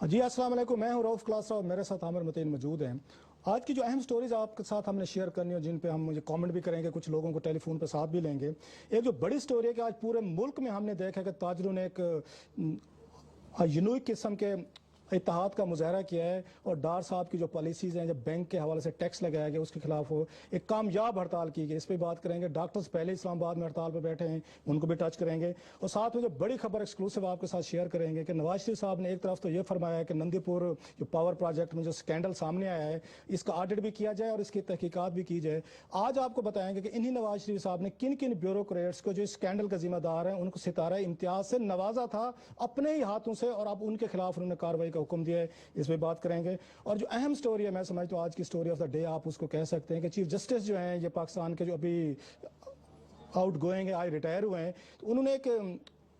जी अस्सलाम वालेकुम। मैं हूं रऊफ क्लास और मेरे साथ आमिर मतीन मौजूद हैं। आज की जो अहम स्टोरीज आपके साथ हमने शेयर करनी है, जिन पे हम मुझे कमेंट भी करेंगे, कुछ लोगों को टेलीफोन पे साथ भी लेंगे। एक जो बड़ी स्टोरी है कि आज पूरे मुल्क में हमने देखा कि ताजरों ने एक यूनिक किस्म के इत्तेहाद का मुजाहरा किया है और डार साहब की जो पॉलिसीज हैं, जब बैंक के हवाले से टैक्स लगाया गया उसके खिलाफ वो एक कामयाब हड़ताल की गई। इस पर बात करेंगे। डॉक्टर्स पहले इस्लामाबाद में हड़ताल पर बैठे हैं, उनको भी टच करेंगे और साथ में जो बड़ी खबर एक्सक्लूसिव आपके साथ शेयर करेंगे कि नवाज शरीफ साहब ने एक तरफ तो ये फरमाया है कि नंदीपुर जो पावर प्रोजेक्ट में जो स्कैंडल सामने आया है इसका ऑडिट भी किया जाए और इसकी तहकीकात भी की जाए। आज आपको बताएंगे कि इन्हीं नवाज शरीफ साहब ने किन किन ब्यूरोक्रेट्स को जो स्कैंडल का जिम्मेदार है उनको सितारा इम्तियाज से नवाजा था अपने ही हाथों से, और अब उनके खिलाफ उन्होंने कार्रवाई का हुक्म दिया है। इस पे बात करेंगे। और जो अहम स्टोरी है, मैं समझता हूँ आज की स्टोरी ऑफ द डे आप उसको कह सकते हैं कि चीफ जस्टिस जो हैं, ये पाकिस्तान के जो अभी आउट गोइंग है, आज रिटायर हुए हैं, तो उन्होंने एक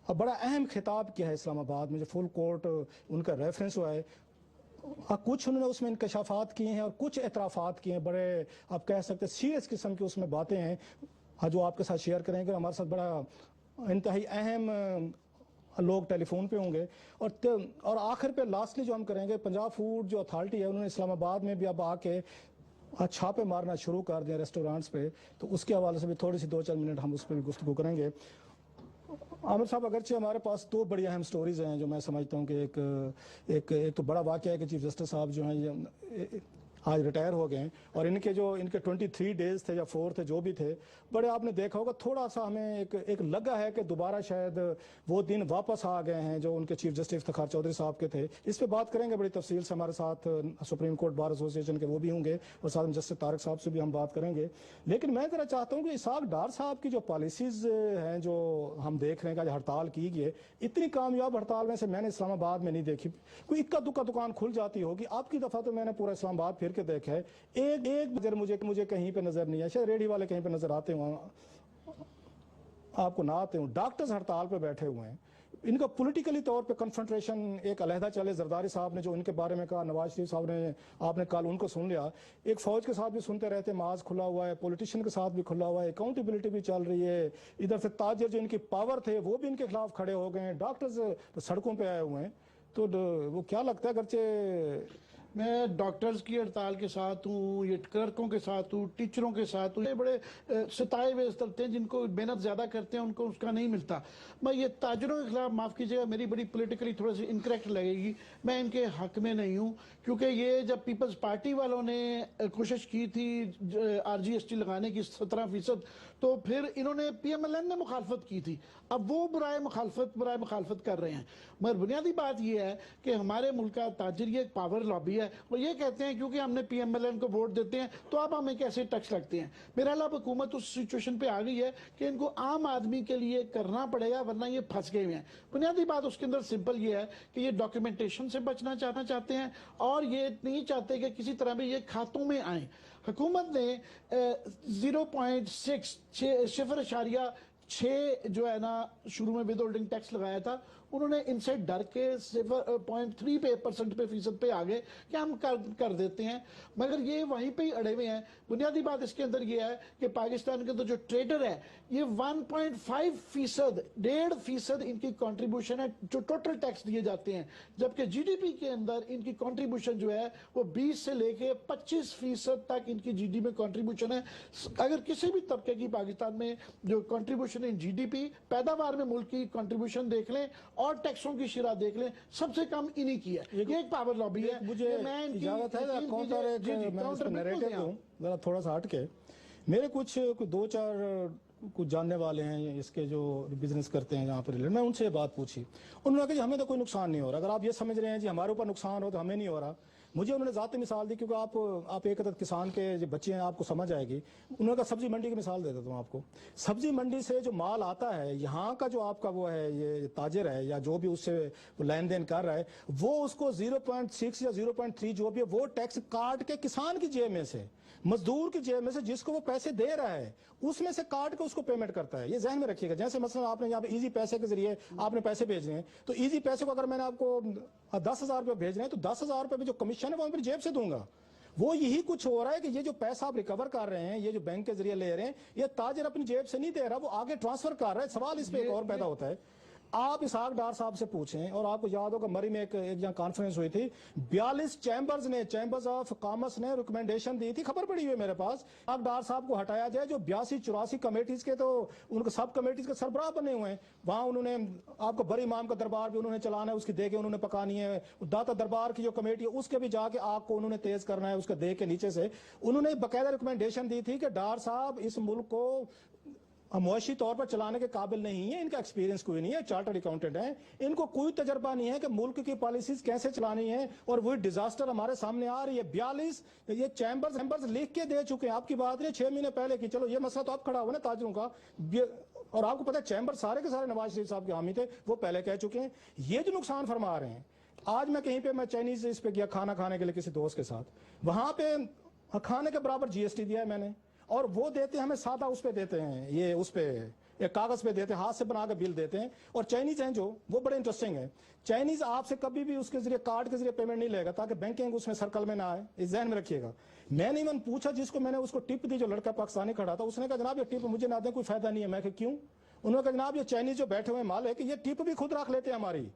बड़ा अहम खिताब किया है इस्लामाबाद में, जो फुल कोर्ट उनका रेफरेंस हुआ है। कुछ उन्होंने उसमें इंकशाफात किए हैं और कुछ एतराफात किए हैं, बड़े आप कह सकते हैं सीरियस किस्म की उसमें बातें हैं जो आपके साथ शेयर करेंगे। हमारे साथ बड़ा इंतहाई अहम लोग टेलीफोन पे होंगे। और आखिर पे लास्टली जो हम करेंगे, पंजाब फूड जो अथॉरिटी है उन्होंने इस्लामाबाद में भी अब आके छापे मारना शुरू कर दिए रेस्टोरेंट्स पे, तो उसके हवाले से भी थोड़ी सी 2-4 मिनट हम उस पर भी गुफ्तगू करेंगे। आमिर साहब, अगरचे हमारे पास 2 बड़ी अहम स्टोरीज हैं जो मैं समझता हूँ कि एक तो बड़ा वाक़या है कि चीफ जस्टिस साहब जो हैं ये आज रिटायर हो गए हैं और इनके 23 डेज थे या 4 थे जो भी थे, बड़े आपने देखा होगा थोड़ा सा हमें एक लगा है कि दोबारा शायद वो दिन वापस आ गए हैं जो उनके चीफ जस्टिस इफ्तिखार चौधरी साहब के थे। इस पे बात करेंगे बड़ी तफसील से। हमारे साथ सुप्रीम कोर्ट बार एसोसिएशन के वो भी होंगे और साथ में जस्टिस तारक साहब से भी हम बात करेंगे। लेकिन मैं जरा चाहता हूँ कि इसहाक डार साहब की जो पॉलिसीज हैं जो हम देख रहे हैं कि हड़ताल की गई है, इतनी कामयाब हड़ताल में से मैंने इस्लामाबाद में नहीं देखी। कोई इक्का दुक्का दुकान खुल जाती होगी, आपकी दफा तो मैंने पूरा इस्लामाबाद फिर के देखा है, एक नजर मुझे कहीं पे नजर नहीं है, शायद रेडी वाले कहीं पे नजर आते हो, आपको ना आते हो। डॉक्टर्स हड़ताल पे बैठे हुए हैं। इनका पॉलिटिकली तौर पे कन्फ्रंट्रेशन एक अलहदा चले। जरदारी साहब ने जो इनके बारे में कहा, नवाज शरीफ साहब ने, आपने कल उनको सुन लिया। एक फौज के साथ भी सुनते रहते, माज खुला हुआ है, पॉलिटिशियन के साथ भी खुला हुआ है, अकाउंटेबिलिटी भी चल रही है। इधर से ताजर जो इनकी पावर थे वो भी इनके खिलाफ खड़े हो गए हैं, डॉक्टर्स तो सड़कों पर आए हुए हैं। तो वो क्या लगता है, अगरचे मैं डॉक्टर्स की हड़ताल के साथ हूँ, ये क्लर्कों के साथ हूँ, टीचरों के साथ हूँ, ये बड़े सताए हुए चलते हैं जिनको मेहनत ज़्यादा करते हैं उनको उसका नहीं मिलता। मैं ये ताजरों के खिलाफ, माफ़ कीजिएगा मेरी बड़ी पॉलिटिकली थोड़ी सी इनकरेक्ट लगेगी, मैं इनके हक में नहीं हूँ, क्योंकि ये जब पीपल्स पार्टी वालों ने कोशिश की थी RGST लगाने की 17%, तो फिर इन्होंने PMLN ने मुखालफत की थी। अब वो बुराए मुखालफत कर रहे हैं। मगर बुनियादी बात यह है कि हमारे मुल्क का ताजर ये एक पावर लॉबी है। वो ये कहते हैं क्योंकि हमने PMLN को वोट देते हैं तो अब हमें कैसे टैक्स लगते हैं। मेरा ख्याल हुकूमत उस सिचुएशन पे आ गई है कि इनको आम आदमी के लिए करना पड़ेगा, वरना ये फंस गए हुए हैं। बुनियादी बात उसके अंदर सिंपल ये है कि ये डॉक्यूमेंटेशन से बचना चाहते हैं और ये नहीं चाहते कि किसी तरह भी ये खातों में आए। हुकूमत ने 0.6 जो है ना शुरू में विद होल्डिंग टैक्स लगाया था, उन्होंने इनसे डर के 0.3% पे फीसद पे आ गए कि हम कर देते हैं, मगर ये वहीं पे ही अड़े हुए हैं। बुनियादी बात इसके अंदर ये है कि पाकिस्तान के अंदर जो ट्रेडर है ये 1.5%, 1.5% इनकी कंट्रीब्यूशन है जो टोटल टैक्स दिए जाते हैं, जबकि GDP के अंदर इनकी कंट्रीब्यूशन जो है वो 20 से लेके 25% तक इनकी GDP में कंट्रीब्यूशन है। अगर किसी भी तबके की पाकिस्तान में जो कंट्रीब्यूशन इन GDP पैदावार में मुल्क की कंट्रीब्यूशन देख लें और टैक्सों की शिरा देख लें, सबसे कम इन्हीं की है। ये एक पावर लॉबी है। मुझे इजाजत है जरा थोड़ा सा हट के, मेरे कुछ 2-4 कुछ जानने वाले हैं इसके जो बिजनेस करते हैं यहाँ पर, मैं उनसे बात पूछी। उन्होंने कहा कि हमें तो कोई नुकसान नहीं हो रहा। अगर आप ये समझ रहे हैं जी हमारे ऊपर नुकसान हो तो हमें नहीं हो रहा। मुझे उन्होंने ज़ाती मिसाल दी, क्योंकि आप एक अदद किसान के जो बच्चे हैं आपको समझ आएगी। उन्होंने कहा सब्जी मंडी की मिसाल दे देता हूँ आपको। सब्जी मंडी से जो माल आता है, यहाँ का जो आपका वो है ये ताजिर है या जो भी उससे लेन देन कर रहा है, वो उसको 0.6 या 0.3 जो भी है वो टैक्स काट के किसान की जेब में से, मजदूर की जेब में से, जिसको वो पैसे दे रहा है उसमें से काट के उसको पेमेंट करता है। ये ज़हन में रखिएगा। जैसे मसलन आपने यहाँ पे इजी पैसे के जरिए आपने पैसे भेजने हैं, तो इजी पैसे को अगर मैंने आपको 10,000 रुपये भेज रहे हैं तो 10,000 रुपये में जो कमीशन है वो अपनी जेब से दूंगा। वो यही कुछ हो रहा है कि ये जो पैसा आप रिकवर कर रहे हैं, ये जो बैंक के जरिए ले रहे हैं, ये ताजर अपनी जेब से नहीं दे रहा, वो आगे ट्रांसफर कर रहा है। सवाल इस पे एक और पैदा होता है, आप इसहाक डार साहब से पूछें, और आपको याद होगा मरी में एक जहाँ कॉन्फ्रेंस हुई थी, 42 चैम्बर्स ऑफ कॉमर्स ने रिकमेंडेशन दी थी, खबर पड़ी हुई है मेरे पास, इसहाक डार साहब को हटाया जाए, जो 82-84 कमेटीज के तो उनके सब कमेटीज के सरबराह बने हुए हैं। वहां उन्होंने आपको बरी इमाम का दरबार भी उन्होंने चलाना है, उसकी देखें उन्होंने पकानी है, दाता दरबार की जो कमेटी है उसके भी जाके आग को उन्होंने तेज करना है, उसके देख के नीचे से उन्होंने बकायदा रिकमेंडेशन दी थी कि डार साहब इस मुल्क को मुआशी तौर पर चलाने के काबिल नहीं है, इनका एक्सपीरियंस कोई नहीं है, चार्टर्ड अकाउंटेंट है, इनको कोई तजर्बा नहीं है कि मुल्क की पॉलिसीज कैसे चलानी है, और वही डिजास्टर हमारे सामने आ रही है। 42 ये चैम्बर्स लिख के दे चुके हैं, आपकी बात नहीं 6 महीने पहले की, चलो ये मसला तो अब खड़ा हुआ ना ताजरों का, और आपको पता है चैम्बर सारे के सारे नवाज शरीफ साहब के हामी थे, वो पहले कह चुके हैं। ये जो नुकसान फरमा रहे हैं, आज मैं कहीं पे मैं चाइनीज इस पे गया खाना खाने के लिए किसी दोस्त के साथ, वहां पे खाने के बराबर जीएसटी दिया है मैंने, और वो देते हैं हमें सादा उस पे देते हैं, ये उस पे एक कागज पे देते हैं, हाथ से बना के बिल देते हैं। और चाइनीज हैं जो, वो बड़े इंटरेस्टिंग है, चाइनीज आपसे कभी भी उसके जरिए कार्ड के जरिए पेमेंट नहीं लेगा ताकि बैंकिंग उसमें सर्कल में ना आए, इस ध्यान में रखिएगा। मैंने इवन पूछा जिसको मैंने उसको टिप दी, जो लड़का पाकिस्तानी खड़ा था, उसने कहा जनाब ये टिप मुझे ना दें, कोई फायदा नहीं है। मैं क्यों? उन्होंने कहा जनाब ये चाइनीज जो बैठे हुए माल है कि ये टिप भी खुद रख लेते हैं हमारी,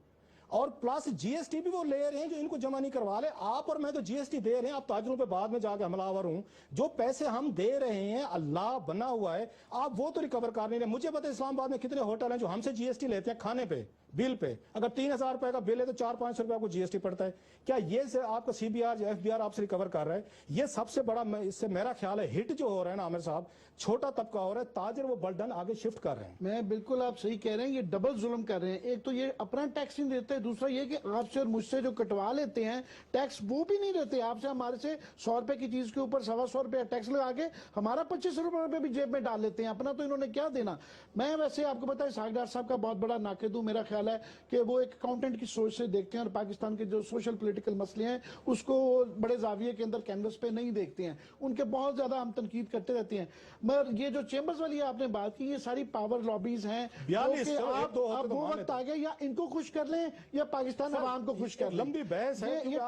और प्लस जीएसटी भी वो ले रहे हैं जो इनको जमा नहीं करवा ले। आप और मैं तो जीएसटी दे रहे हैं, आप ताजरों पे बाद में जाके हमलावर हूं, जो पैसे हम दे रहे हैं अल्लाह बना हुआ है, आप वो तो रिकवर कर नहीं रहे। मुझे पता है इस्लामाबाद में कितने होटल हैं जो हमसे जीएसटी लेते हैं खाने पे, बिल पे, अगर 3000 रुपए का बिल है तो 400-500 रुपए आपको जीएसटी पड़ता है। क्या ये से आपका सीबीआर या एफबीआर आपसे रिकवर कर रहा है? ये सबसे बड़ा, इससे मेरा ख्याल है हिट जो हो रहा है ना आमिर साहब, छोटा तबका हो रहा है, ताजर वो बर्डन आगे शिफ्ट कर रहे हैं। मैं बिल्कुल आप सही कह रहे हैं, ये डबल जुल्म कर रहे हैं। एक तो ये अपना टैक्स नहीं देते, दूसरा ये कि आपसे और मुझसे जो कटवा लेते हैं टैक्स वो भी नहीं देते। आपसे हमारे से 100 रुपए की चीज के ऊपर 125 रुपया टैक्स लगा के हमारा 25 रुपए भी जेब में डाल लेते हैं, अपना तो इन्होंने क्या देना। मैं वैसे आपको पता है इसहाक डार साहब का बहुत बड़ा नाक़िद हूं। मेरा ख्याल है कि वो एक अकाउंटेंट की सोच से देखते हैं और पाकिस्तान के जो सोशल पॉलिटिकल मसले हैं उसको बड़े जाविये के अंदर कैनवस पे नहीं देखते हैं, उनके बहुत ज्यादा हम तनकीद करते रहते हैं। मगर ये जो चैम्बर्स वाली आपने बात की, ये सारी पावर लॉबीज हैं, आप वो वक्त आ गए या इनको खुश कर लें या पाकिस्तान अवाम को खुश कर लें। लंबी बहस है। ये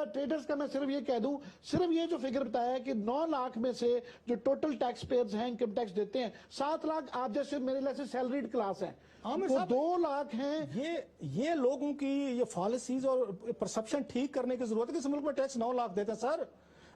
ट्रेडर्स का मैं सिर्फ ये कह दूं, सिर्फ ये जो फिगर बताया है कि 9 लाख में से जो टोटल टैक्स पेयर्स हैं, इनकम टैक्स देते हैं, 7 लाख आप जैसे मेरे लिए सैलरीड क्लास है, वो 2 लाख हैं। ये लोगों की ये पॉलिसीज और परसेप्शन ठीक करने की जरूरत है कि इस मुल्क में टैक्स 9 लाख देते हैं। सर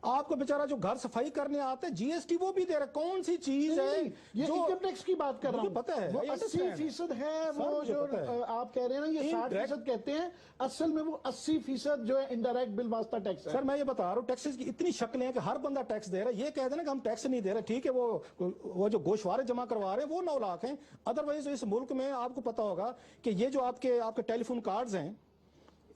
आपको बेचारा जो घर सफाई करने आते हैं जीएसटी वो भी दे रहा है, कौन सी चीज है ये जो इनकम टैक्स की बात कर रहा हूं, पता है वो 80% है, वो जो आप कह रहे हैं ना ये 60% कहते हैं, असल में वो 80% जो है इनडायरेक्ट बिल वास्ता टैक्स है। सर मैं ये बता रहा हूँ टैक्सेस की इतनी शक्लें हैं कि हर बंदा टैक्स दे रहा है। ये कहते हैं ना कि हम टैक्स नहीं दे रहे, ठीक है, वो जो गोशवारे जमा करवा रहे हैं वो 9 लाख हैं। अदरवाइज इस मुल्क में आपको पता होगा कि ये जो आपके टेलीफोन कार्ड्स हैं,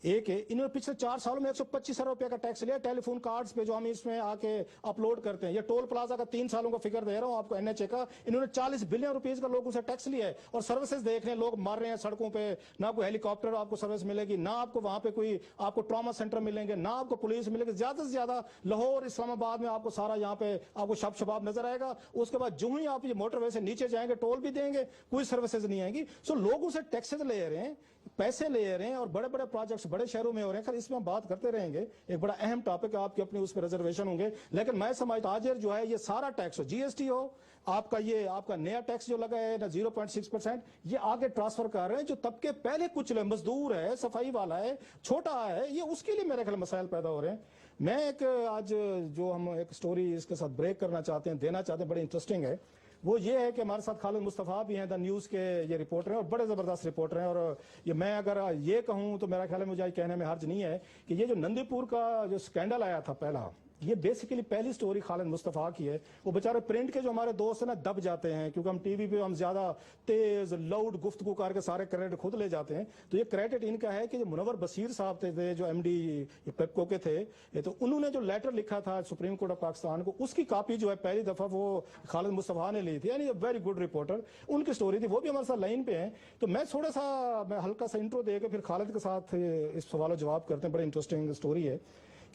एक है, इन्होंने पिछले 4 सालों में 125 अरब रुपए का टैक्स लिया टेलीफोन कार्ड्स पे जो हम इसमें आके अपलोड करते हैं। ये टोल प्लाजा का 3 सालों का फिगर दे रहा हूं आपको, एनएचए का, इन्होंने 40 बिलियन रुपीस का लोगों से टैक्स लिया है। और सर्विसेज देख रहे हैं, लोग मर रहे हैं सड़कों पे, ना कोई हेलीकॉप्टर आपको सर्विस मिलेगी, ना आपको वहां पे कोई आपको ट्रॉमा सेंटर मिलेंगे, ना आपको पुलिस मिलेगी। ज्यादा से ज्यादा लाहौर इस्लामाबाद में आपको सारा यहाँ पे आपको शब शबाब नजर आएगा। उसके बाद जो ही आप ये मोटरवे से नीचे जाएंगे टोल भी देंगे, कोई सर्विसेज नहीं आएगी। सो लोगों से टैक्सेज ले रहे हैं, पैसे ले रहे हैं, और बड़े बड़े प्रोजेक्ट्स बड़े शहरों में हो रहे हैं। खैर इसमें हम बात करते रहेंगे, एक बड़ा अहम टॉपिक है, आपकी अपनी उस पर रिजर्वेशन होंगे। लेकिन मैं समझता ताजिर जो है ये सारा टैक्स हो, जीएसटी हो, आपका नया टैक्स जो लगा है ना 0.6%, ये आगे ट्रांसफर कर रहे हैं जो तबके पहले कुछ मजदूर है, सफाई वाला है, छोटा है, ये उसके लिए मेरे ख्याल मसाइल पैदा हो रहे हैं। मैं एक आज जो हम एक स्टोरी इसके साथ ब्रेक करना चाहते हैं, देना चाहते हैं, बड़ी इंटरेस्टिंग है। वो ये है कि हमारे साथ खालिद मुस्तफा भी हैं, द न्यूज़ के ये रिपोर्टर हैं और बड़े ज़बरदस्त रिपोर्टर हैं। और ये मैं अगर ये कहूँ तो मेरा ख्याल है मुझे आज कहने में हर्ज नहीं है कि ये जो नंदीपुर का जो स्कैंडल आया था पहला, ये बेसिकली पहली स्टोरी खालिद मुस्तफा की है। वो बेचारे प्रिंट के जो हमारे दोस्त हैं ना दब जाते हैं, क्योंकि हम टीवी पे हम ज्यादा तेज लाउड गुफ्तगू करके सारे क्रेडिट खुद ले जाते हैं। तो ये क्रेडिट इनका है कि जो मुनव्वर बशीर साहब थे जो एमडी पेप्को के थे, तो उन्होंने जो लेटर लिखा था सुप्रीम कोर्ट ऑफ पाकिस्तान को, उसकी कॉपी जो है पहली दफा वो खालिद मुस्तफा ने ली थी। यानी वेरी गुड रिपोर्टर, उनकी स्टोरी थी, वो भी हमारे साथ लाइन पे है। तो मैं थोड़ा सा मैं हल्का सा इंट्रो देकर फिर खालिद के साथ इस सवाल जवाब करते हैं। बड़ी इंटरेस्टिंग स्टोरी है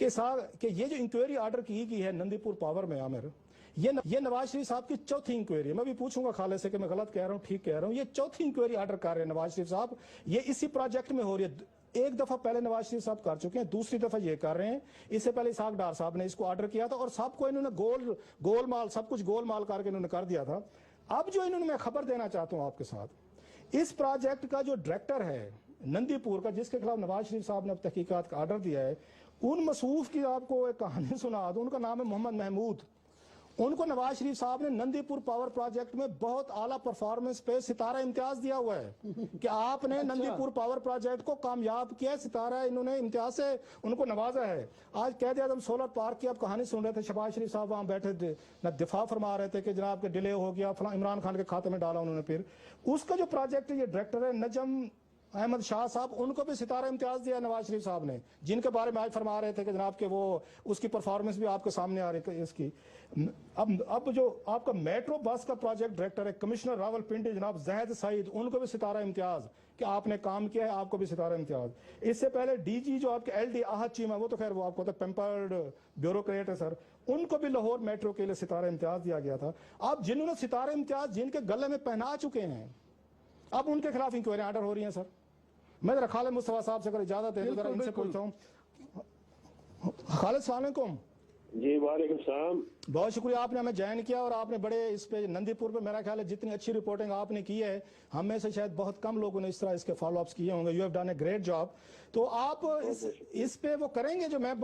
कि ये जो इंक्वायरी ऑर्डर की गई है नंदीपुर पावर में, आमिर, ये नवाज शरीफ साहब की चौथी इंक्वायरी। मैं भी पूछूंगा खाले से कि मैं गलत कह रहा हूं ठीक कह रहा हूं। ये चौथी इंक्वायरी ऑर्डर कर रहे हैं नवाज शरीफ साहब, ये इसी प्रोजेक्ट में हो रही है। एक दफा पहले नवाज शरीफ साहब कर चुके हैं, दूसरी दफा ये कर रहे हैं। इससे पहले इसहाक डार साहब ने इसको ऑर्डर किया था और सबको इन्होंने गोलमाल सब कुछ गोलमाल करके इन्होंने कर दिया था। अब जो इन्होंने मैं खबर देना चाहता हूं आपके साथ, इस प्रोजेक्ट का जो डायरेक्टर है नंदीपुर का, जिसके खिलाफ नवाज शरीफ साहब ने अब तहकीकात का आर्डर दिया है, उन मसूफ की आपको एक कहानी सुना दूं। उनका नाम है मोहम्मद महमूद। उनको नवाज शरीफ साहब ने नंदीपुर पावर प्रोजेक्ट में बहुत आला परफॉर्मेंस पे सितारा इम्तियाज दिया हुआ है कि आपने नंदीपुर पावर प्रोजेक्ट को कामयाब किया, सितारा इन्होंने इम्तियाज से उनको नवाजा है। आज कहते आजम सोलर पार्क की आप कहानी सुन रहे थे, शहबाज शरीफ साहब वहां बैठे थे, न दिफा फरमा रहे थे कि जनाब के डिले हो गया, फला इमरान खान के खाते में डाला उन्होंने। फिर उसका जो प्रोजेक्ट ये डायरेक्टर है नजम अहमद शाह साहब, उनको भी सितारा इम्तियाज दिया नवाज शरीफ साहब ने, जिनके बारे में आज फरमा रहे थे कि जनाब के वो उसकी परफॉर्मेंस भी आपके सामने आ रही है इसकी। अब जो आपका मेट्रो बस का प्रोजेक्ट डायरेक्टर है कमिश्नर रावलपिंडी जनाब जहद सईद, उनको भी सितारा इम्तियाज कि आपने काम किया है, आपको भी सितारा इम्तियाज। इससे पहले डीजी जो आपके एलडी आहद चीमा, वो तो खैर वो आपको तो पेम्पर्ड ब्यूरोक्रेट है सर, उनको भी लाहौर मेट्रो के लिए सितारा इम्तियाज दिया गया था। अब जिन्होंने सितारा इम्तियाज जिनके गले में पहना चुके हैं, अब उनके खिलाफ इंक्वायरी आर्डर हो रही है सर। मैं जरा खालिद मुस्तफा साहब से अगर इजाजत है तो जरा इनसे पूछता हूँ। खालिद सलाम अलैकुम। जी वालेकुम सलाम। बहुत शुक्रिया, आपने हमें ज्वाइन किया और आपने बड़े इस पे नंदीपुर पे मेरा ख्याल है जितनी अच्छी रिपोर्टिंग आपने की है, हम में से शायद बहुत कम लोगों ने इस तरह इसके फॉलो अप्स किए होंगे। You have done a great job. तो आप इस पे वो करेंगे जो मैं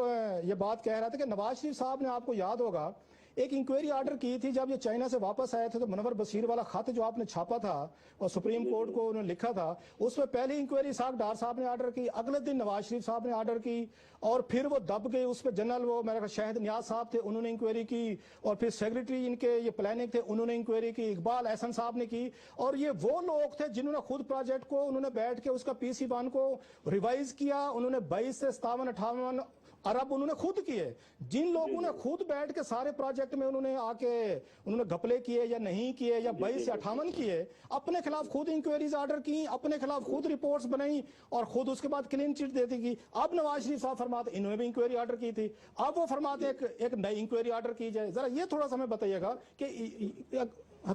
ये बात कह रहा था कि नवाज शरीफ साहब ने, आपको याद होगा, एक इंक्वायरी आर्डर की थी जब ये चाइना से वापस आए थे, तो मुनव्वर बशीर वाला खत जो आपने छापा था और सुप्रीम कोर्ट को उन्होंने लिखा था, उसमें पहली इंक्वायरी इसाक डार साहब ने आर्डर की, अगले दिन नवाज शरीफ साहब ने आर्डर की, और फिर वो दब गई। उस पर जनरल वो मेरा शहद नियाज साहब थे, उन्होंने इंक्वायरी की, और फिर सेक्रेटरी इनके ये प्लानिंग थे, उन्होंने इंक्वायरी की, इकबाल एहसन साहब ने की। और ये वो लोग थे जिन्होंने खुद प्रोजेक्ट को, उन्होंने बैठ के उसका PC1 को रिवाइज किया, उन्होंने 22 से 57-58 अरब उन्होंने खुद किए। जिन लोगों ने खुद बैठ के सारे प्रोजेक्ट में उन्होंने आके उन्होंने घपले किए या नहीं किए या 22 या 58 किए, अपने खिलाफ खुद इंक्वायरीज आर्डर की, अपने खिलाफ खुद रिपोर्ट्स बनाई और खुद उसके बाद क्लीन चिट देती की। अब नवाज शरीफ साहब फरमाते इन्होंने भी इंक्वायरी आर्डर की थी, अब वो फरमाते एक नई इंक्वायरी आर्डर की जाए। जरा ये थोड़ा सा हमें बताइएगा कि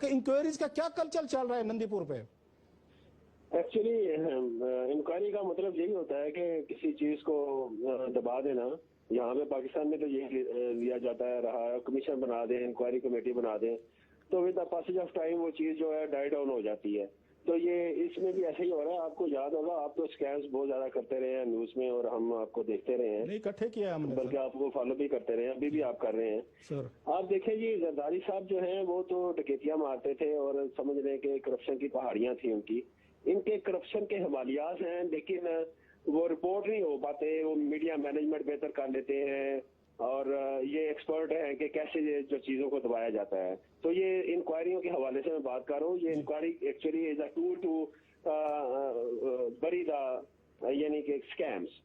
इंक्वायरीज का क्या कल्चर चल रहा है नंदीपुर पे। एक्चुअली इंक्वायरी का मतलब यही होता है कि किसी चीज को दबा देना। यहाँ पे पाकिस्तान में तो यही लिया जाता है रहा है, कमीशन बना दें, इंक्वायरी कमेटी बना दें, तो with the passage of time वो चीज जो है डाई डाउन हो जाती है। तो ये इसमें भी ऐसा ही हो रहा है। आपको याद होगा, आप तो स्कैम्स बहुत ज्यादा करते रहे हैं न्यूज में और हम आपको देखते रहे हैं, नहीं इकट्ठे किया हमने, बल्कि आपको फॉलो भी करते रहे हैं, अभी भी आप कर रहे हैं सर। आप देखिए जी, जरदारी साहब जो हैं वो तो डकैतियां मारते थे और समझ रहे कि करप्शन की पहाड़ियां थी उनकी। इनके करप्शन के हवालियात हैं, लेकिन वो रिपोर्ट नहीं हो पाते, वो मीडिया मैनेजमेंट बेहतर कर लेते हैं और ये एक्सपर्ट हैं कि कैसे जो चीजों को दबाया जाता है। तो ये इंक्वायरियों के हवाले से मैं बात कर रहा हूँ। ये inquiry actually is a tool to bury the यानी कि स्कैम्स।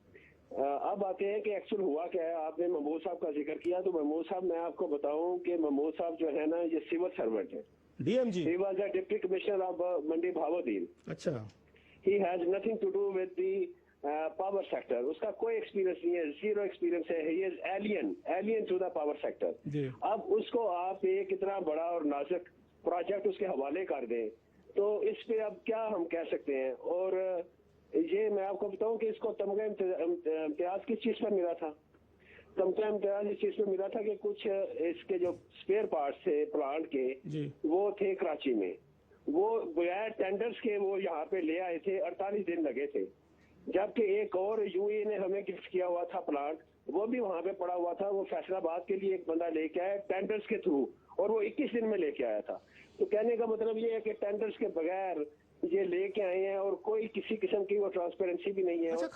अब आते हैं कि एक्चुअल हुआ क्या है। आपने महमूद साहब का जिक्र किया, तो महमूद साहब मैं आपको बताऊं कि महमूद साहब जो है ना, ये सिविल सर्वेंट है, DMG। He was a deputy commissioner of Mandi Bhavadin. अच्छा। He has nothing to do with the power sector. उसका कोई एक्सपीरियंस नहीं है, जीरो एक्सपीरियंस है। He is alien to the power sector. जी। अब उसको आप एक इतना बड़ा और नाजुक प्रोजेक्ट उसके हवाले कर दें, तो इस पे अब क्या हम कह सकते हैं। और ये मैं आपको बताऊं कि इसको तमगा इम्तियाज किस चीज पर मिला था। तमगा इम्तियाज इस चीज पे मिला था कि कुछ इसके जो स्पेयर पार्ट्स थे प्लांट के, वो थे कराची में, वो बगैर टेंडर्स के वो यहाँ पे ले आए थे। 48 दिन लगे थे, जबकि एक और UAE ने हमें गिफ्ट किया हुआ था प्लांट, वो भी वहां पे पड़ा हुआ था। वो फैसलाबाद के लिए एक बंदा लेके आया टेंडर्स के थ्रू, और वो 21 दिन में लेके आया था। तो कहने का मतलब ये है कि टेंडर्स के बगैर ये लेके आए हैं और कोई किसी किस्म की वो ट्रांसपेरेंसी भी नहीं है। अच्छा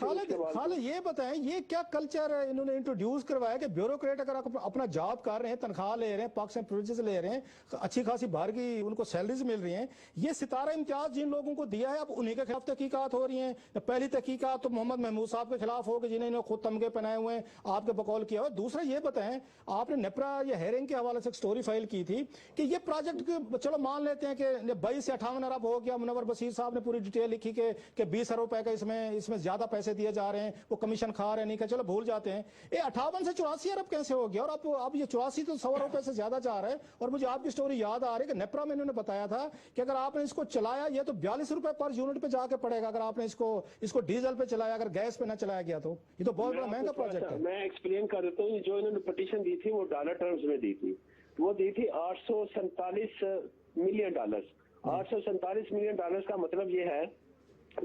खालिद ये बताएं, ये क्या कल्चर इन्होंने इंट्रोड्यूस करवाया कि ब्यूरोक्रेट अगर अपना जॉब कर रहे हैं, तनख्वाह ले रहे हैं, पाकिस्तान प्रिविलेजेस ले रहे हैं, अच्छी खासी बाहर की उनको सैलरीज मिल रही हैं, ये सितारा इम्तियाज जिन लोगों को दिया है अब उन्हीं के खिलाफ तहकीकात हो रही हैं। पहली तहकीकात तो मोहम्मद महमूद साहब के खिलाफ होगी जिन्होंने खुद तमगे पहनाए हुए हैं, आपके बकौल किया हुआ। दूसरा ये बताएं, आपने नेपरा या हेरिंग के हवाले से एक स्टोरी फाइल की थी कि ये प्रोजेक्ट चलो मान लेते हैं कि 22 से 58 अरब हो गया, मुनव्वर बशीर साहब ने पूरी डिटेल लिखी कि 20 अरब रुपए का इसमें ज्यादा पैसे दिए जा रहे हैं, वो कमीशन खा रहे हैं, नहीं का चलो भूल जाते हैं। ये 58 से 84 अरब कैसे हो गया? और अब ये 84 तो 100 रुपए से ज्यादा जा रहा है। और मुझे आपकी स्टोरी याद आ रही है कि नेपरा में इन्होंने बताया था कि अगर आपने इसको चलाया, ये तो 42 रुपए पर यूनिट पे जाके पड़ेगा अगर आपने इसको डीजल पे चलाया, अगर गैस पे ना चलाया गया तो। ये तो बहुत बड़ा महंगा प्रोजेक्ट है। मैं एक्सप्लेन कर देता हूँ। जो इन्होंने पिटीशन दी थी वो डॉलर टर्म्स में दी थी, वो दी थी $847 मिलियन, 847 मिलियन डॉलर्स का मतलब ये है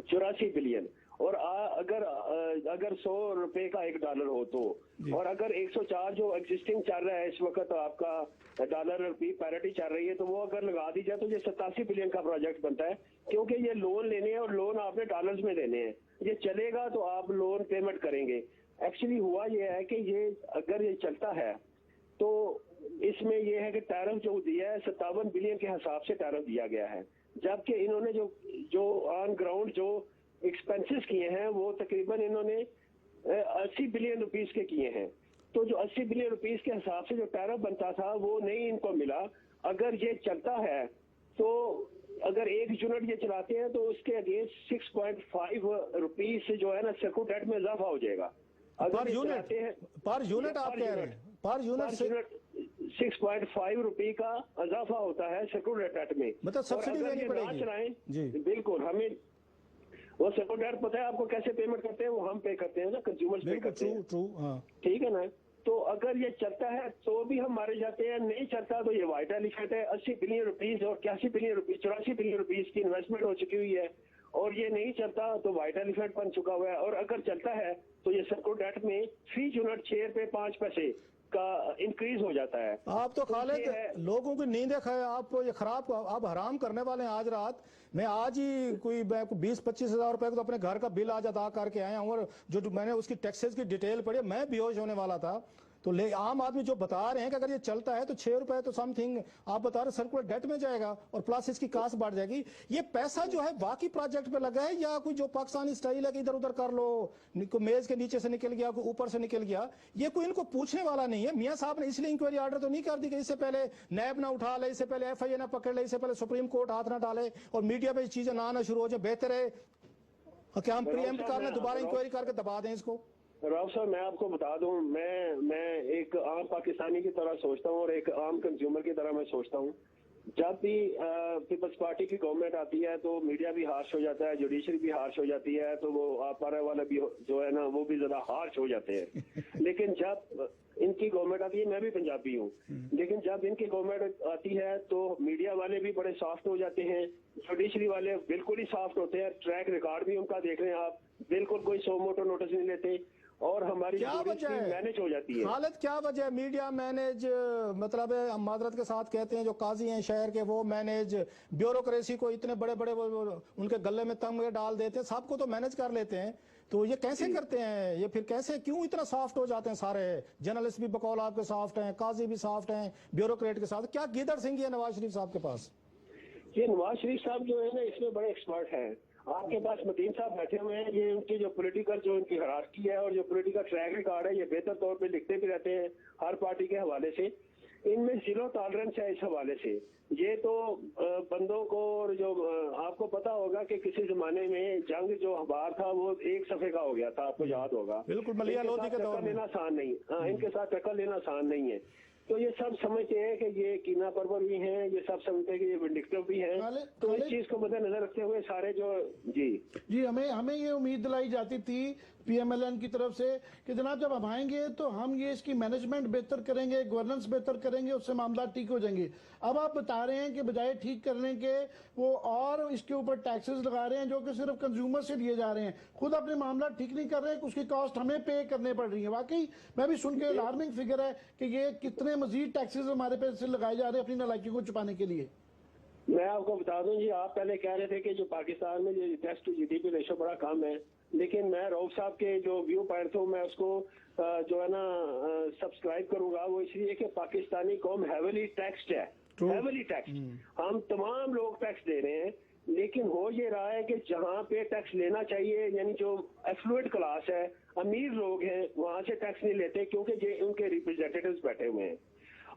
84 बिलियन। और अगर 100 रुपए का $1 हो तो, और अगर 104 जो एग्जिस्टिंग चल रहा है इस वक्त आपका डॉलर रुपी पैरिटी चल रही है, तो वो अगर लगा दी जाए तो ये 87 बिलियन का प्रोजेक्ट बनता है, क्योंकि ये लोन लेने हैं और लोन आपने डॉलर्स में देने हैं। ये चलेगा तो आप लोन पेमेंट करेंगे। एक्चुअली हुआ ये है कि ये अगर ये चलता है तो इसमें ये है कि टैरिफ जो दिया है 57 बिलियन के हिसाब से टैरिफ दिया गया है, जबकि इन्होंने जो ऑन ग्राउंड जो एक्सपेंसेस किए हैं वो तकरीबन इन्होंने 80 बिलियन रुपीस के किए हैं। तो जो 80 बिलियन रुपीस के हिसाब से जो टैरिफ बनता था वो नहीं इनको मिला। अगर ये चलता है तो अगर 1 यूनिट ये चलाते हैं तो उसके अगेंस्ट 6.5 रुपीस से जो है ना सर्कुलर डेट में इजाफा हो जाएगा। पर यूनिट आप कह रहे हैं, पर यूनिट 6.5 रुपए का इजाफा होता है सर्कुलर डेट में। मतलब सब्सिडी देनी पड़ेगी चलाएं जी। बिल्कुल, हमें वो सर्कुलर डेट पता है आपको कैसे पेमेंट करते हैं, वो हम पे करते हैं ना, कंज्यूमर्स पे करते हैं। ट्रू, हाँ। ठीक है ना। तो अगर ये चलता है तो भी हम मारे जाते हैं, नहीं चलता तो ये वाइटल इफेक्ट है। 80 बिलियन रुपीस और 81 बिलियन रुपीस 84 बिलियन रुपीस की इन्वेस्टमेंट हो चुकी हुई है, और ये नहीं चलता तो वाइटल इफेक्ट बन चुका हुआ है। और अगर चलता है तो ये सर्कुलर डेट में फी यूनिट 6 रुपए 5 पैसे का इंक्रीज हो जाता है। आप तो खालिद लोगों की नींद है, आप ये खराब आप हराम करने वाले हैं। आज रात मैं आज ही कोई 20-25 हजार रुपए को तो अपने घर का बिल आज अदा करके आया हूँ, और जो मैंने उसकी टैक्सेस की डिटेल पढ़ी मैं बेहोश होने वाला था। तो आम आदमी जो बता रहे हैं कि अगर ये चलता है तो 6 रुपए तो समथिंग आप बता रहे सर्कुलर डेट में जाएगा, और प्लस इसकी कास्ट बढ़ जाएगी। ये पैसा जो है बाकी प्रोजेक्ट पे लगा है या कोई जो पाकिस्तानी स्टाइल है कि इधर उधर कर लो, मेज के नीचे से निकल गया, कोई ऊपर से निकल गया, ये कोई इनको पूछने वाला नहीं है। मियां साहब ने इसलिए इंक्वायरी ऑर्डर तो नहीं कर दी कि इससे पहले नैब ना उठा ले, इससे पहले FIA ना पकड़ ले, इससे पहले सुप्रीम कोर्ट हाथ ना डाले और मीडिया पे चीजें ना आना शुरू हो जाए। बेहतर है कि हम प्रीएम्प्ट कर लें, दोबारा इंक्वायरी करके दबा दें इसको। राव साहब मैं आपको बता दूं, मैं एक आम पाकिस्तानी की तरह सोचता हूं और एक आम कंज्यूमर की तरह मैं सोचता हूं। जब भी पीपल्स पार्टी की गवर्नमेंट आती है तो मीडिया भी हार्श हो जाता है, जुडिशरी भी हार्श हो जाती है, तो वो आपारा वाला भी जो है ना वो भी ज्यादा हार्श हो जाते हैं। लेकिन जब इनकी गवर्नमेंट आती है, मैं भी पंजाबी हूँ, लेकिन जब इनकी गवर्नमेंट आती है तो मीडिया वाले भी बड़े सॉफ्ट हो जाते हैं, जुडिशरी वाले बिल्कुल ही सॉफ्ट होते हैं। ट्रैक रिकॉर्ड भी उनका देख रहे हैं आप, बिल्कुल कोई सो मोटो नोटिस नहीं लेते, और हमारी क्या वजह है मैनेज हो जाती है। हालत क्या वजह है मीडिया मैनेज, मतलब हम मादरत के साथ कहते हैं जो काजी हैं शहर के वो मैनेज, ब्यूरोक्रेसी को इतने बड़े बड़े उनके गले में तमगे डाल देते हैं, सबको तो मैनेज कर लेते हैं। तो ये कैसे करते हैं, ये फिर कैसे क्यों इतना सॉफ्ट हो जाते हैं सारे? जर्नलिस्ट भी बकौल आपके सॉफ्ट हैं, काजी भी सॉफ्ट हैं, ब्यूरोक्रेट के साथ क्या गिदड़ सिंह है नवाज शरीफ साहब के पास? ये नवाज शरीफ साहब जो है ना इसमें बड़े एक्सपर्ट हैं। आपके पास मतीन साहब बैठे हुए हैं, ये उनकी जो पॉलिटिकल जो उनकी हरारकी है और जो पॉलिटिकल ट्रैक रिकॉर्ड है ये बेहतर तौर पे लिखते भी रहते हैं हर पार्टी के हवाले से। इनमें जीरो टॉलरेंस है इस हवाले से। ये तो बंदों को, और जो आपको पता होगा कि किसी जमाने में जंग जो अखबार था वो एक सफे का हो गया था, आपको याद होगा। बिल्कुल मलिया लोधी के दौर में लेना आसान नहीं, हाँ इनके साथ टक्कर लेना आसान नहीं है। तो ये सब समझते हैं कि ये कीना परवर भी हैं, ये सब समझते हैं कि ये विंडिक्टिव भी हैं। तो इस चीज को मद्देनजर रखते हुए सारे जो जी हमें ये उम्मीद दिलाई जाती थी PMLN की तरफ से कि जनाब जब हम आएंगे तो हम ये इसकी मैनेजमेंट बेहतर करेंगे, गवर्नेंस बेहतर करेंगे, उससे मामला ठीक हो जाएंगे। अब आप बता रहे हैं कि बजाय ठीक करने के वो और इसके ऊपर टैक्सेस लगा रहे हैं जो कि सिर्फ कंज्यूमर से लिए जा रहे हैं, खुद अपने मामला ठीक नहीं कर रहे हैं, उसकी कॉस्ट हमें पे करने पड़ रही है। वाकई मैं भी सुन के अलार्मिंग फिगर है कि ये कितने मजीद टैक्सेस हमारे पैसे लगाए जा रहे हैं अपनी नालायकी को छुपाने के लिए। मैं आपको बता दूं जी, आप पहले कह रहे थे कि जो पाकिस्तान में जो डेट टू GDP रेशो बड़ा कम है, लेकिन मैं रऊफ साहब के जो व्यू पॉइंट थे मैं उसको जो है ना सब्सक्राइब करूंगा। वो इसलिए कि पाकिस्तानी कौम हैवीली टैक्स्ड है, हैवीली टैक्स्ड। हम तमाम लोग टैक्स दे रहे हैं, लेकिन हो ये रहा है कि जहाँ पे टैक्स लेना चाहिए, यानी जो एफ्लुएंट क्लास है, अमीर लोग हैं, वहां से टैक्स नहीं लेते क्योंकि ये उनके रिप्रेजेंटेटिव्स बैठे हुए हैं।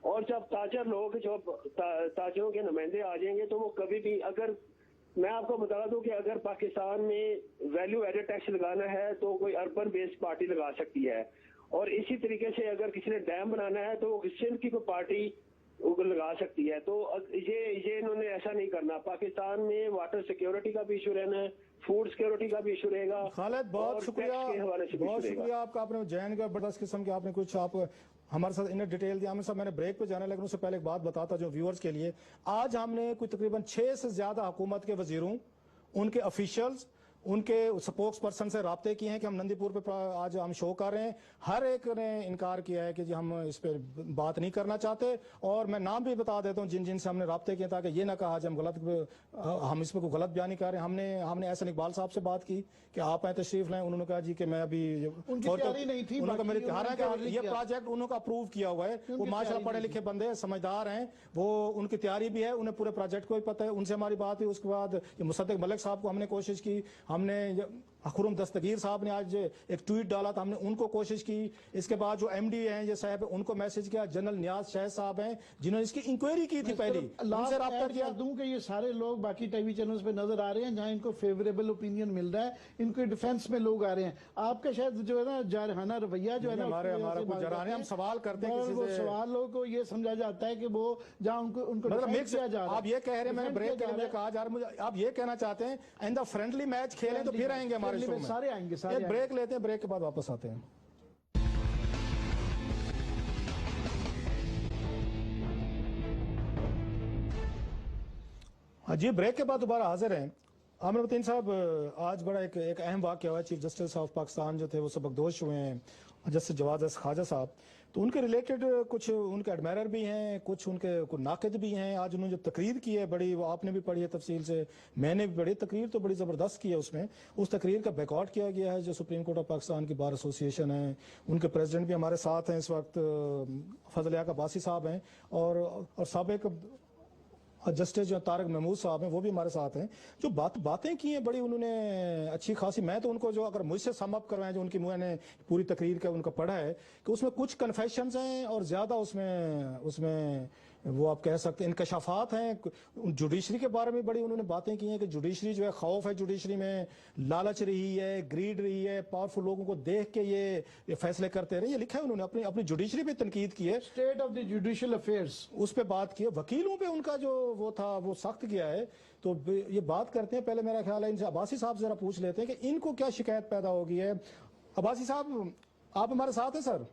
और जब ताजर लोग जो ताजरों के नुमाइंदे आ जाएंगे तो वो कभी भी, अगर मैं आपको बता दूं कि अगर पाकिस्तान में वैल्यू एडेड टैक्स लगाना है तो कोई अर्बन बेस्ड पार्टी लगा सकती है, और इसी तरीके से अगर किसी ने डैम बनाना है तो सिंध की कोई पार्टी लगा सकती है। तो ये इन्होंने ऐसा नहीं करना। पाकिस्तान में वाटर सिक्योरिटी का भी इशू रहना है, फूड सिक्योरिटी का भी इशू रहेगा। खालिद बहुत शुक्रिया, बहुत शुक्रिया आपका। आपने जैन का बर्दाश्त किस्म के आपने कुछ आप हमारे साथ इन्हें डिटेल दिया। आमिर साहब, मैंने ब्रेक पे जाना लेकिन उससे पहले एक बात बताता जो व्यूअर्स के लिए, आज हमने कोई तकरीबन 6 से ज्यादा हुकूमत के वजीरों, उनके ऑफिशियल्स, उनके स्पोक्स पर्सन से राब्ते किए हैं कि हम नंदीपुर पे आज हम शो कर रहे हैं। हर एक ने इनकार किया है कि जी हम इस पे बात नहीं करना चाहते, और मैं नाम भी बता देता हूँ जिन जिन से हमने राब्ते किए, ताकि ये ना कहा हम हम इस पे कोई गलत बयान नहीं कर रहे हैं। हमने एहसन इकबाल साहब से बात की कि आप आए तशरीफ लाएं, उन्होंने कहा जी कि मैं अभी उनकी तैयारी नहीं थी, उन्होंने मेरे उन्होंने ये प्रोजेक्ट उन्होंने अप्रूव किया हुआ है, वो माशाल्लाह पढ़े लिखे बंदे हैं, समझदार हैं, वो उनकी तैयारी भी है, उन्हें पूरे प्रोजेक्ट को भी पता है। उनसे हमारी बात हुई, उसके बाद मुसद्दिक मलिक साहब को हमने कोशिश की, हमने खुरम दस्तगीर साहब ने आज एक ट्वीट डाला था, हमने उनको कोशिश की। इसके बाद जो एमडी हैं ये साहब, उनको मैसेज किया। जनरल नियाज शाह साहब हैं जिन्होंने इसकी इंक्वायरी की थी, पहली उनसे राब्ता किया। दूं कि ये सारे लोग बाकी टीवी चैनल्स पे नजर आ रहे हैं जहां इनको फेवरेबल ओपिनियन मिल रहा है, इनके डिफेंस में लोग आ रहे हैं। आपका शायद जो है ना जारहाना रवैया जो है ना, हमारे कुछ जराने, हम सवाल करते हैं किसी से, सवाल लोगों को ये समझा जाता है कि वो जहां उनको डिफेंड किया जा रहा है। आप ये कह रहे हैं, मैंने ब्रेक के लिए कहा जा रहा है, मुझे आप ये कहना चाहते हैं आइंदा फ्रेंडली मैच खेलें तो फिर आएंगे हमारे शो में? सारे आएंगे, एक ब्रेक लेते हैं, ब्रेक के बाद वापस आते हैं। जी, ब्रेक के बाद दोबारा हाजिर हैं। आमिर मतीन साहब, आज बड़ा एक अहम वाक़या हुआ। चीफ जस्टिस ऑफ पाकिस्तान जो थे वो सबकदोश हुए हैं, जस्टिस जवाद ख्वाजा साहब। तो उनके रिलेटेड कुछ उनके एडमायरर भी हैं, कुछ उनके कुछ नाक़िद भी हैं। आज उन्होंने जो तकरीर की है बड़ी, वो आपने भी पढ़ी है तफसील से, मैंने भी पढ़ी। तकरीर तो बड़ी ज़बरदस्त की है, उसमें उस तकरीर का बैकआउट किया गया है। जो सुप्रीम कोर्ट ऑफ पाकिस्तान की बार एसोसिएशन है, उनके प्रेसिडेंट भी हमारे साथ हैं इस वक्त, फजल याक अब्बासी साहब हैं, और साबिक जस्टिस जो तारक महमूद साहब हैं वो भी हमारे साथ हैं। जो बातें की हैं बड़ी उन्होंने अच्छी खासी। मैं तो उनको जो अगर मुझसे सम अप करवाएं, जो उनकी मैंने पूरी तकरीर का उनका पढ़ा है, कि उसमें कुछ कन्फेशंस हैं और ज़्यादा उसमें वो आप कह सकते हैं इंकशाफात हैं। जुडिशरी के बारे में बड़ी उन्होंने बातें की हैं कि जुडिशरी जो है, खौफ है जुडिशरी में, लालच रही है, ग्रीड रही है, पावरफुल लोगों को देख के ये फैसले करते रहे। ये लिखा है उन्होंने, अपनी जुडिशरी पे तनकीद की है, state of the judicial affairs, उस पे बात की है। वकीलों पे उनका जो वो था वो सख्त किया है। तो ये बात करते हैं, पहले मेरा ख्याल है इनसे अब्बासी साहब जरा पूछ लेते हैं कि इनको क्या शिकायत पैदा होगी है। अब्बासी साहब, आप हमारे साथ हैं सर?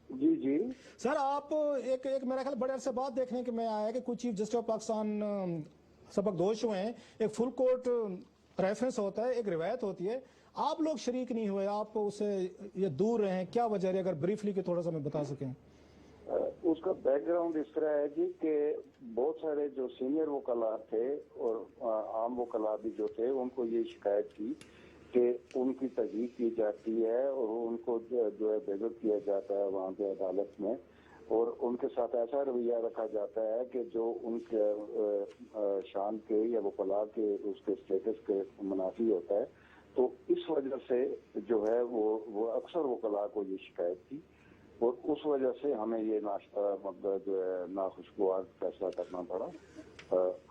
जी जी सर, आप एक मेरा ख्याल बड़े अरसे बाद देखने के में आया कि कुछ चीफ जस्टिस ऑफ पाकिस्तान सबकदोश हुए हैं। एक फुल कोर्ट रेफरेंस होता है, एक रिवायत होती है, आप लोग शरीक नहीं हुए, आप उससे ये दूर रहे हैं, क्या वजह है? अगर ब्रीफली के थोड़ा सा मैं बता सकें। उसका बैकग्राउंड इस तरह है जी कि बहुत सारे जो सीनियर वकला थे और आम वकला भी जो थे, उनको ये शिकायत की कि उनकी तहजीक की जाती है और उनको जो है बेइज्जत किया जाता है वहाँ पे अदालत में, और उनके साथ ऐसा रवैया रखा जाता है कि जो उनके शान के या वकला के उसके स्टेटस के मुनाफी होता है। तो इस वजह से जो है वो अक्सर वकला को ये शिकायत थी, और उस वजह से हमें ये नाश्ता मतलब जो है नाखुशगवार फैसला करना पड़ा।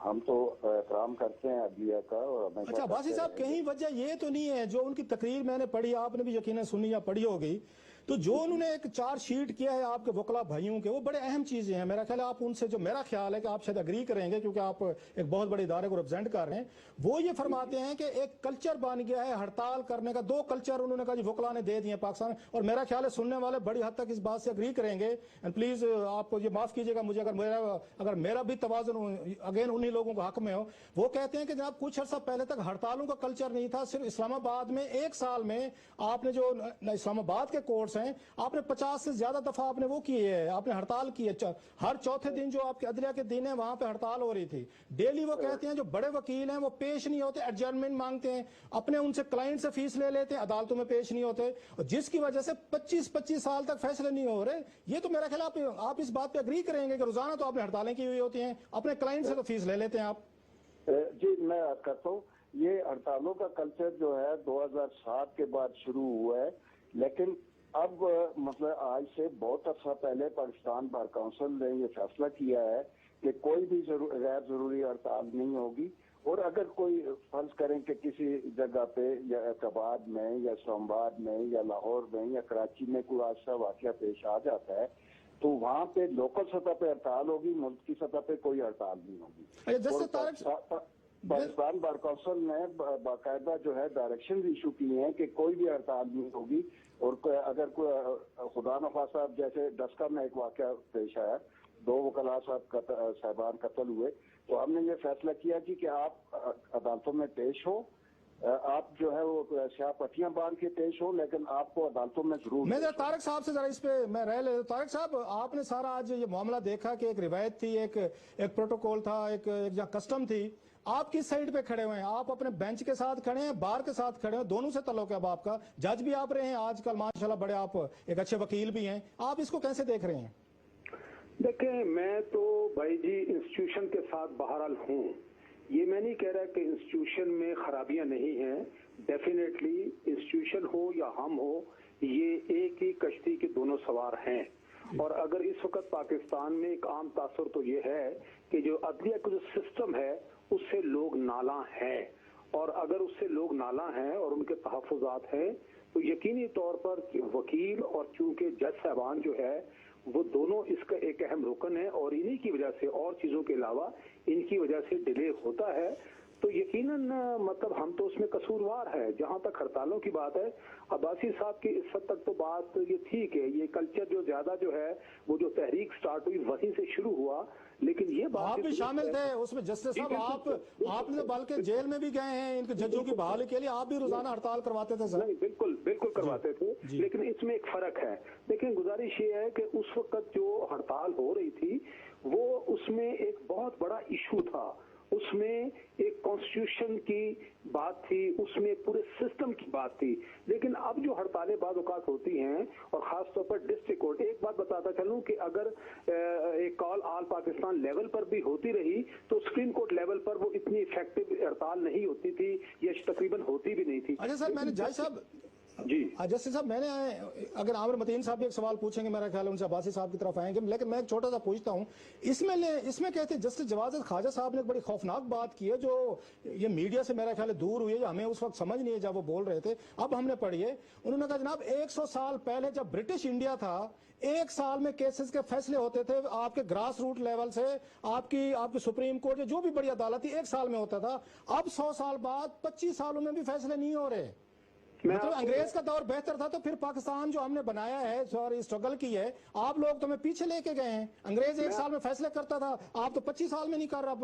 हम तो एहतराम करते हैं अदलिया का, और हमेशा। अच्छा बासी साहब, कहीं वजह ये तो नहीं है जो उनकी तकरीर मैंने पढ़ी, आपने भी यकीनन सुनी या पढ़ी होगी, तो जो उन्होंने एक चार्ज शीट किया है आपके वकला भाइयों के, वो बड़े अहम चीजें हैं। मेरा ख्याल है आप उनसे, जो मेरा ख्याल है कि आप शायद अग्री करेंगे क्योंकि आप एक बहुत बड़े इदारे को रिप्रेजेंट कर रहे हैं, वो ये फरमाते हैं कि एक कल्चर बन गया है हड़ताल करने का। 2 कल्चर उन्होंने कहा जी वकला ने दे दिए पाकिस्तान, और मेरा ख्याल है सुनने वाले बड़ी हद तक इस बात से अग्री करेंगे। एंड प्लीज आप ये माफ कीजिएगा मुझे अगर मेरा भी तवाज़ुन अगेन उन्हीं लोगों के हक में हो। वो कहते हैं कि जनाब कुछ अर्सा पहले तक हड़तालों का कल्चर नहीं था। सिर्फ इस्लामाबाद में 1 साल में आपने जो इस्लामाबाद के कोर्ट्स हैं, आपने 50 से ज्यादा दफा आपने वो किए है, आपने हड़ताल की है। हर चौथे दिन जो आपके अदलिया के दिन है वहां पे हड़ताल हो रही थी डेली। वो कहते हैं जो बड़े वकील हैं वो पेश नहीं होते, एडजर्नमेंट मांगते हैं, अपने उनसे क्लाइंट से फीस ले लेते हैं, अदालतों में पेश नहीं होते, और जिसकी वजह से 25-25 साल तक फैसले नहीं हो रहे। ये तो मेरा ख्याल आप इस बात पे अग्री करेंगे कि रोजाना तो आपने हड़तालें की हुई होती हैं, अपने क्लाइंट से तो फीस ले लेते हैं आप। जी मैं करता हूँ, ये हड़तालों का कल्चर जो है 2007 के बाद शुरू हुआ है, लेकिन अब मतलब आज से बहुत अर्सा पहले पाकिस्तान बार काउंसिल ने ये फैसला किया है कि कोई भी गैर जरूरी हड़ताल नहीं होगी। और अगर कोई फर्ज करें कि किसी जगह पे या एतबाद में या इस्लामाबाद में या लाहौर में या कराची में कोई हादसा वाकया पेश आ जाता है, तो वहाँ पे लोकल सतह पे हड़ताल होगी, मुल्क की सतह पे कोई हड़ताल नहीं होगी। पाकिस्तान बार कौंसिल ने बाकायदा जो है डायरेक्शन इशू की हैं कि कोई भी हड़ताल नहीं होगी, और अगर कोई खुदा न खास्ता जैसे डस्का में एक वाकया पेश आया, 2 वकला साहबान कत्ल हुए, तो हमने ये फैसला किया कि आप अदालतों में पेश हो, आप जो है वो स्याह पट्टियां बांध के पेश हो, लेकिन आपको अदालतों में जरूर। मैं जरा तारक साहब से जरा इस पे मैं रह ले। तारक साहब, आपने सारा आज ये मामला देखा कि एक रिवायत थी, एक प्रोटोकॉल था, एक जहाँ कस्टम थी। आप किस साइड पे खड़े हुए हैं? आप अपने बेंच के साथ खड़े हैं, बार के साथ खड़े हैं? दोनों से तल्लुक है अब आपका। जज भी आप रहे हैं आजकल माशाल्लाह, बड़े आप एक अच्छे वकील भी हैं। आप इसको कैसे देख रहे हैं? देखें, मैं तो भाई जी इंस्टीट्यूशन के साथ बहरहाल हूँ। ये मैं नहीं कह रहा कि इंस्टीट्यूशन में खराबियां नहीं हैं। डेफिनेटली इंस्टीट्यूशन हो या हम हो, ये एक ही कश्ती के दोनों सवार हैं। और अगर इस वक्त पाकिस्तान में एक आम तासुर तो ये है कि जो अदलिया का जो सिस्टम है उससे लोग नाला हैं, और अगर उससे लोग नाला हैं और उनके तहफ़्फ़ुज़ात हैं तो यकीनी तौर पर वकील और चूंकि जज साहबान जो है वो दोनों इसका एक अहम रुकन है, और इन्हीं की वजह से और चीजों के अलावा इनकी वजह से डिले होता है। तो यकीनन मतलब हम तो उसमें कसूरवार है। जहां तक हड़तालों की बात है, अब्बासी साहब की इस हद तक तो बात ये ठीक है, ये कल्चर जो ज्यादा जो है वो जो तहरीक स्टार्ट हुई वहीं से शुरू हुआ, लेकिन ये बात आप भी शामिल थे उसमें जस्टिस साहब, आपने बल्कि जेल में भी गए हैं इनके जजों की बहाली के लिए, आप भी रोजाना हड़ताल करवाते थे सर? नहीं, बिल्कुल करवाते थे, लेकिन इसमें एक फर्क है। लेकिन गुजारिश ये है कि उस वक्त जो हड़ताल हो रही थी वो उसमें एक बहुत बड़ा इशू था, उसमें एक कॉन्स्टिट्यूशन की बात थी, उसमें पूरे सिस्टम की बात थी। लेकिन अब जो हड़तालें बाद औकात होती हैं, और खास तौर पर डिस्ट्रिक्ट कोर्ट, एक बात बताता चलूं कि अगर एक कॉल ऑल पाकिस्तान लेवल पर भी होती रही तो सुप्रीम कोर्ट लेवल पर वो इतनी इफेक्टिव हड़ताल नहीं होती थी, या तकरीबन होती भी नहीं थी। अच्छा सर, मैंने जज साहब जी जस्टिस साहब, मैंने अगर आमिर मतीन साहब भी एक सवाल पूछेंगे, मेरा ख्याल है उनसे अब्बासी साहब की तरफ आएंगे, लेकिन मैं एक छोटा सा पूछता हूं। इसमें कहते हैं जस्टिस जवाद ख्वाजा साहब ने एक बड़ी खौफनाक बात की है, जो ये मीडिया से मेरा ख्याल है दूर हुई है, हमें उस वक्त समझ नहीं है जब वो बोल रहे थे, अब हमने पढ़ी है। उन्होंने कहा जनाब 100 साल पहले जब ब्रिटिश इंडिया था, 1 साल में केसेस के फैसले होते थे, आपके ग्रास रूट लेवल से आपकी सुप्रीम कोर्ट जो भी बड़ी अदालत थी 1 साल में होता था। अब 100 साल बाद 25 सालों में भी फैसले नहीं हो रहे। मतलब अंग्रेज का दौर बेहतर था, तो फिर पाकिस्तान जो हमने बनाया है, सॉरी स्ट्रगल की है, आप लोग तो हमें पीछे लेके गए हैं। अंग्रेज 1 साल में फैसले करता था, आप तो 25 साल में नहीं कर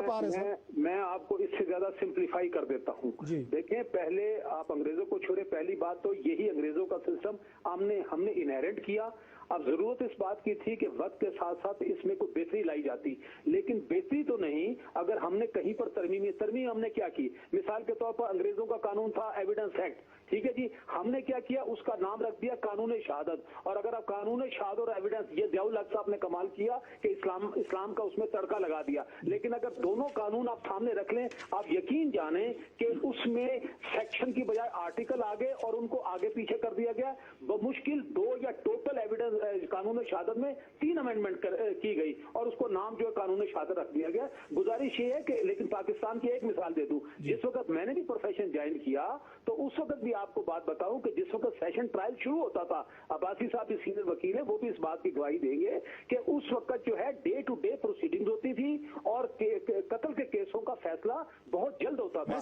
पा रहे। मैं आपको इससे ज्यादा सिंप्लीफाई कर देता हूँ। देखें, पहले आप अंग्रेजों को छोड़े, पहली बात तो यही अंग्रेजों का सिस्टम हमने इनहेरिट किया। अब जरूरत इस बात की थी कि वक्त के साथ साथ इसमें कोई बेहतरी लाई जाती, लेकिन बेहतरी तो नहीं। अगर हमने कहीं पर तरमीम हमने क्या की, मिसाल के तौर पर अंग्रेजों का कानून था एविडेंस एक्ट, ठीक है जी, हमने क्या किया, उसका नाम रख दिया कानून शहादत। और अगर आप कानून शहादत और एविडेंस, ये ज़ियाउल हक साहब ने कमाल किया कि इस्लाम का उसमें तड़का लगा दिया। लेकिन अगर दोनों कानून आप सामने रख लें, आप यकीन जाने कि उसमें सेक्शन की बजाय आर्टिकल आ गए और उनको आगे पीछे कर दिया गया। बमुश्किल 2 या टोटल एविडेंस कानून शहादत में 3 अमेंडमेंट की गई और उसको नाम जो है कानून शहादत रख दिया गया। गुजारिश ये है कि, लेकिन पाकिस्तान की एक मिसाल दे दूं, जिस वक्त मैंने भी प्रोफेशन ज्वाइन किया तो उस वक्त भी आपको बात बताऊं कि जिस वक्त सेशन ट्रायल शुरू होता था, अब्बासी साहब भी सीनियर वकील है, वो भी इस बात की गवाही देंगे कि उस वक्त जो है डे टू डे प्रोसीडिंग्स होती थी और कत्ल के केसों का फैसला बहुत जल्द होता था।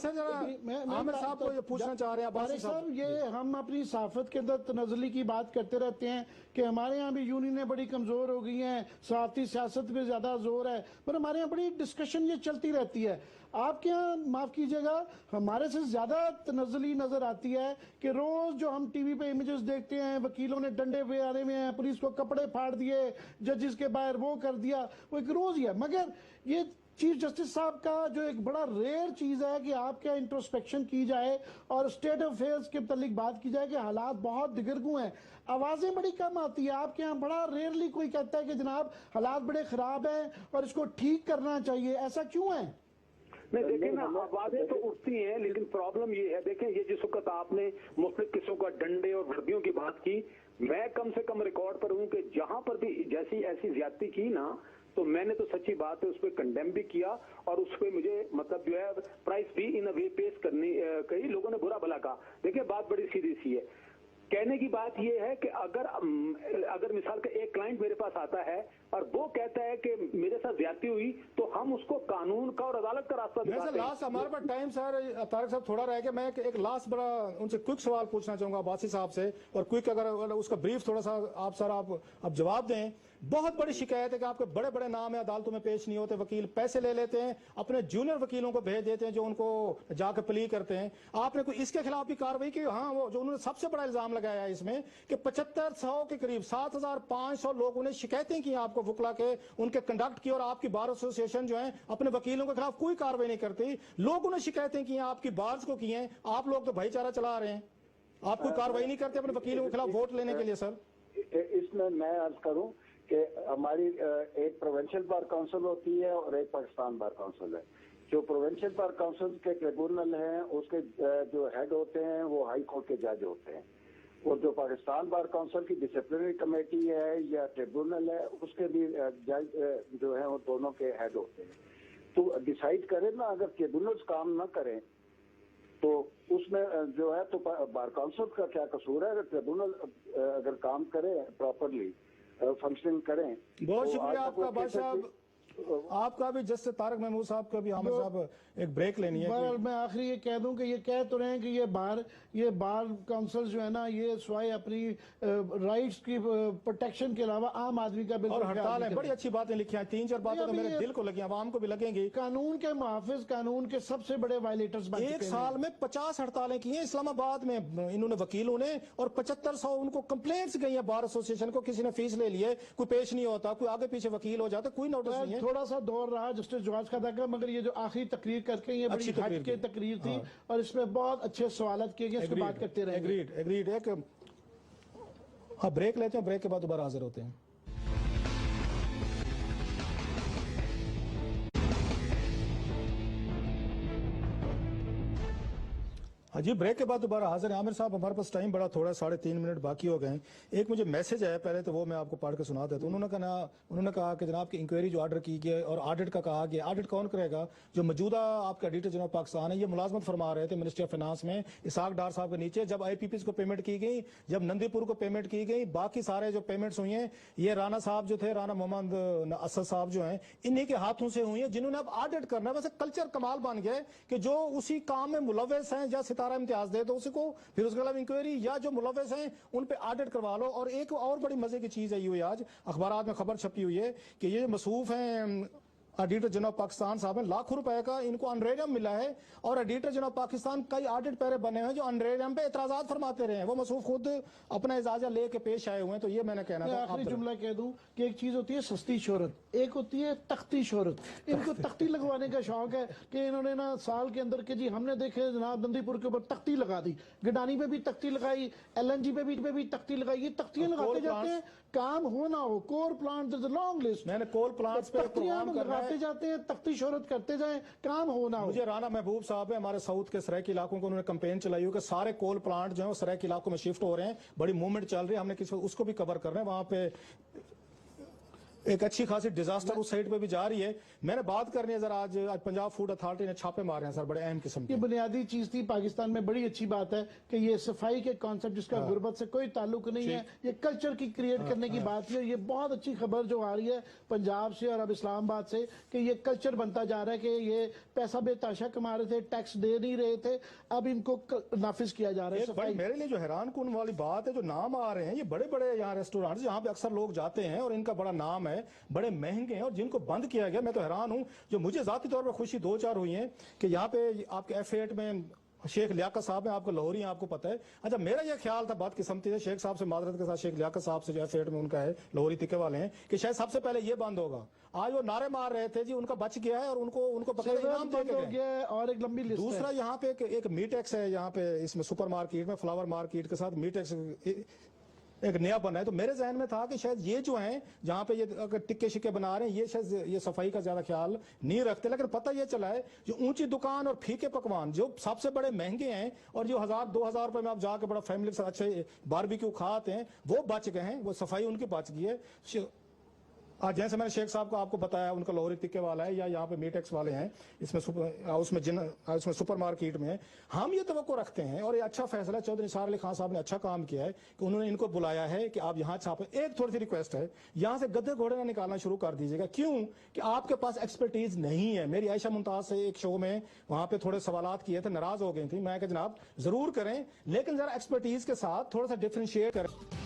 आमिर साहब को ये पूछना चाह रहे हैं अब्बासी साहब, ये हम अपनी सहाफत के अंदर तनज़्ज़ुली की बात करते रहते हैं कि हमारे यहाँ भी यूनियनें बड़ी कमजोर हो गई हैं, सहाफती सियासत पे ज्यादा जोर है, पर हमारे यहाँ बड़ी डिस्कशन ये चलती रहती है। आपके यहाँ माफ कीजिएगा, हमारे से ज्यादा तनज़्ज़ुली नजर आती है कि रोज जो हम टीवी पे इमेजेस देखते हैं, वकीलों ने डंडे फेरे में हैं, पुलिस को कपड़े फाड़ दिए, जजेस के बाहर वो कर दिया, वो एक रोज ही है। मगर ये चीफ जस्टिस साहब का जो एक बड़ा रेयर चीज है कि आपके इंट्रोस्पेक्शन की जाए और स्टेट अफेयर्स के मुतालिक बात की जाए कि हालात बहुत दिगरगू हैं, आवाजें बड़ी कम आती है। आपके यहाँ बड़ा रेयरली कोई कहता है कि जनाब हालात बड़े खराब हैं और इसको ठीक करना चाहिए, ऐसा क्यों है? नहीं, देखें ना, आवाजें तो उठती हैं, लेकिन प्रॉब्लम ये है, देखें ये जिस वक्त आपने मुख्तलिफ किस्मों का डंडे और वर्दियों की बात की, मैं कम से कम रिकॉर्ड पर हूं कि जहां पर भी जैसी ऐसी ज्यादती की ना, तो मैंने तो सच्ची बात है उस पर कंडेम भी किया और उस पर मुझे मतलब जो है प्राइस भी इन अ वे पेश करनी, कई लोगों ने बुरा भला कहा। देखिए बात बड़ी सीधी सी है, कहने की बात ये है कि अगर मिसाल का एक क्लाइंट मेरे पास आता है और वो कहता है कि मेरे साथ ज्यादती हुई, तो हम उसको कानून का और अदालत का रास्ता दिखाते हैं। लास्ट हमारे पास टाइम सर तारिक साहब थोड़ा रह गया, मैं एक लास्ट बड़ा उनसे क्विक सवाल पूछना चाहूंगा बासी साहब से, और क्विक अगर उसका ब्रीफ थोड़ा सा आप जवाब दें। बहुत बड़ी शिकायत है कि आपके बड़े बड़े नाम है, अदालतों में पेश नहीं होते, वकील पैसे ले लेते हैं, अपने जूनियर वकीलों को भेज देते हैं जो उनको जाकर प्ली करते हैं। आपने कोई इसके खिलाफ भी कार्रवाई की? हाँ, वो जो उन्होंने सबसे बड़ा इल्जाम लगाया है इसमें कि 7500 के करीब 7500 लोगों ने शिकायतें की आपको वकला के, उनके कंडक्ट की, और आपकी बार एसोसिएशन जो है अपने वकीलों के खिलाफ कोई कार्रवाई नहीं करती। लोगों ने शिकायतें की हैं, आपकी बार्स को की हैं, आप लोग तो भाईचारा चला रहे हैं, आप कोई कार्रवाई नहीं करते अपने वकीलों के खिलाफ वोट लेने के लिए। सर इसमें मैं अर्ज करूं कि हमारी एक प्रोविंशियल बार काउंसिल होती है और एक पाकिस्तान बार काउंसिल है। जो प्रोविंशियल बार काउंसिल के ट्रिब्यूनल हैं उसके जो हेड होते हैं वो हाई कोर्ट के जज होते हैं, और जो पाकिस्तान बार काउंसिल की डिसिप्लिनरी कमेटी है या ट्रिब्यूनल है उसके भी जज जो है वो दोनों के हेड होते हैं। तो डिसाइड करें ना, अगर ट्रिब्यूनल्स काम ना करें तो उसमें जो है तो बार काउंसिल का क्या कसूर है? अगर ट्रिब्यूनल अगर काम करे प्रॉपरली फंक्शनिंग करें। बहुत शुक्रिया आपका बादशाह, आपका भी जस्टिस तारिक महमूद साहब का भी आमिर साहब एक ब्रेक लेनी है। मैं आखिरी ये कह दूं कि ये कह तो रहे हैं कि ये बार काउंसिल जो है ना, ये स्वाय अपनी राइट्स की प्रोटेक्शन के अलावा आम आदमी का बिल्कुल और हड़ताल है। बड़ी अच्छी बातें लिखी हैं, 3-4 बातें तो मेरे दिल को लगी, आवाम को भी लगेंगी। कानून के मुहाफिज, कानून के सबसे बड़े वायलेटर्स बन चुके हैं। एक साल में 50 हड़तालें की हैं इस्लामाबाद में इन्होंने, वकीलों ने, और 7500 उनको कंप्लेंट्स गई हैं बार एसोसिएशन को। किसी ने फीस ले लिए, कोई पेश नहीं होता, कोई आगे पीछे वकील हो जाता, कोई नोटिस नहीं है। थोड़ा सा दौर रहा जस्टिस जवाज का था, मगर ये जो आखिरी तकरीर करके ये बड़ी हट के तकरीर थी, और इसमें बहुत अच्छे सवाल किए गए, इस पर बात करते रहेंगे। एग्रीड। एक हाँ ब्रेक लेते हैं, ब्रेक के बाद दोबारा हाजिर होते हैं। हाँ जी, ब्रेक के बाद दोबारा हाजिर है। आमिर साहब हमारे पास टाइम बड़ा थोड़ा, 3.5 मिनट बाकी हो गए। एक मुझे मैसेज है, पहले तो वो मैं आपको पढ़ के सुना देता हूँ। उन्होंने कहा कि जनाब की इंक्वायरी जो ऑर्डर की गई और ऑडिट का कहा गया, ऑडिट कौन करेगा? जो मौजूदा आपका ऑडिटर जनरल पाकिस्तान है, ये मुलाजमत फरमा रहे थे मिनिस्ट्री ऑफ फाइनेंस में इसाक डार साहब के नीचे। जब IPPs को पेमेंट की गई, जब नंदीपुर को पेमेंट की गई, बाकी सारे जो पेमेंट्स हुई हैं ये राना साहब जो थे, राना मोहम्मद असद साहब जो हैं, इन्हीं के हाथों से हुई है, जिन्होंने अब ऑडिट करना है। वैसे कल्चर कमाल बन गया कि जो उसी काम में मुलव्वस हैं या सितारा इम्तियाज दे दो को, फिर उसके अलावा इंक्वायरी, या जो मुलव्वस हैं उन पे ऑडिट करवा लो। और एक और बड़ी मजे की चीज आई हुई, आज अखबारात में खबर छपी हुई है कि ये मसूफ हैं ऑडिटर जनरल पाकिस्तान साहब है, लाखों रुपए का इनको ऑनरेरियम मिला है, और ऑडिटर जनरल पाकिस्तान कई ऑडिट पैरे बने हैं जो ऑनरेरियम पे एतराजात फरमाते रहे हैं। वो मसूफ खुद अपना इजाजा लेके पेश आए हुए हैं। तो ये मैंने कहना था। आखिरी जुमला कह दूं कि एक चीज होती है सस्ती शोहरत, एक होती है तख्ती शोहरत। इनको तख्ती लगवाने का शौक है कि इन्होंने ना साल के अंदर के जी हमने देखे जनाब नंदीपुर के ऊपर तख्ती लगा दी, गिडानी पे भी तख्ती लगाई, LNG पे भी तख्ती लगाई। ये तख्तियां लगाते जाते हैं, काम हो ना हो, कोर प्लांट लॉन्ग लिस्ट, मैंने कोल प्लांट्स पे प्रोग्राम लगाते जाते हैं, तख्ती शोहरत करते जाए, काम हो ना हो। मुझे राना महबूब साहब है हमारे साउथ के सराय के इलाकों को, उन्होंने कैंपेन चलाई हो कि सारे कोल प्लांट जो है सराय के इलाकों में शिफ्ट हो रहे हैं, बड़ी मूवमेंट चल रही है, हमने किसी उसको भी कवर कर रहे हैं। वहां पे एक अच्छी खासी डिजास्टर उस साइड पे भी जा रही है। मैंने बात करनी है जरा, आज पंजाब फूड अथॉरिटी ने छापे मारे हैं सर, बड़े अहम किस्म के। ये बुनियादी चीज थी पाकिस्तान में, बड़ी अच्छी बात है कि ये सफाई के कॉन्सेप्ट जिसका गुर्बत से कोई ताल्लुक नहीं है, ये कल्चर की क्रिएट करने की बात है। ये बहुत अच्छी खबर जो आ रही है पंजाब से और अब इस्लामाबाद से कि ये कल्चर बनता जा रहा है कि ये पैसा बेताशा कमा रहे थे, टैक्स दे नहीं रहे थे, अब इनको नाफिज किया जा रहा है सफाई। मेरे लिए जो हैरान कन वाली बात है, जो नाम आ रहे हैं, ये बड़े बड़े यहाँ रेस्टोरेंट जहाँ पे अक्सर लोग जाते हैं और इनका बड़ा नाम है, बड़े महंगे हैं, और जिनको बंद किया गया। मैं तो हैरान हूं। जो मुझे जाती तौर पर खुशी 2-4 हुई है कि यहाँ पे आपके F8 में शेख लियाकत साहब है, आपको लाहौरी हैं, आपको पता है। अच्छा, मेरा ये ख्याल था, बात किस्मती से शेख साहब से माजरत के साथ, शेख लियाकत साहब से जो F8 में उनका है, लाहौरी तिक्के वाले हैं, कि शायद सबसे पहले ये बंद होगा। आज वो नारे मार रहे थे जी, उनका बच गया है और उनको बकायदा इनाम दे के गए। और एक लंबी लिस्ट दूसरा यहाँ पे एक मीटेक्स है, यहाँ पे इसमें सुपर मार्केट में फ्लावर मार्केट के साथ मीटेक्स एक नया बना है। तो मेरे जहन में था कि शायद ये जो हैं जहां पे ये अगर टिक्के शिक्के बना रहे हैं, ये शायद ये सफाई का ज्यादा ख्याल नहीं रखते। लेकिन पता ये चला है जो ऊंची दुकान और फीके पकवान जो सबसे बड़े महंगे हैं और जो 1000-2000 रुपए में आप जाके बड़ा फैमिली के साथ अच्छे बारबेक्यू खाते हैं, वो बच गए हैं, वो सफाई उनकी बच गई है। आज जैसे मैंने शेख साहब को आपको बताया, उनका लाहौरी टिक्के वाला है या यहाँ पे मीटेक्स वाले हैं, उसमें सुपर मार्केट में हम ये तवक्को रखते हैं, और ये अच्छा फैसला चौधरी निसार अली खान साहब ने अच्छा काम किया है कि उन्होंने इनको बुलाया है कि आप यहाँ छापे। एक थोड़ी सी रिक्वेस्ट है, यहाँ से गधे घोड़े ना निकालना शुरू कर दीजिएगा। क्यों कि आपके पास एक्सपर्टीज नहीं है। मेरी आयशा मुमताज से एक शो में वहां पे थोड़े सवालात किए थे, नाराज हो गई थी। मैं कि जनाब जरूर करें, लेकिन जरा एक्सपर्टीज के साथ थोड़ा सा डिफरेंशिएट करें।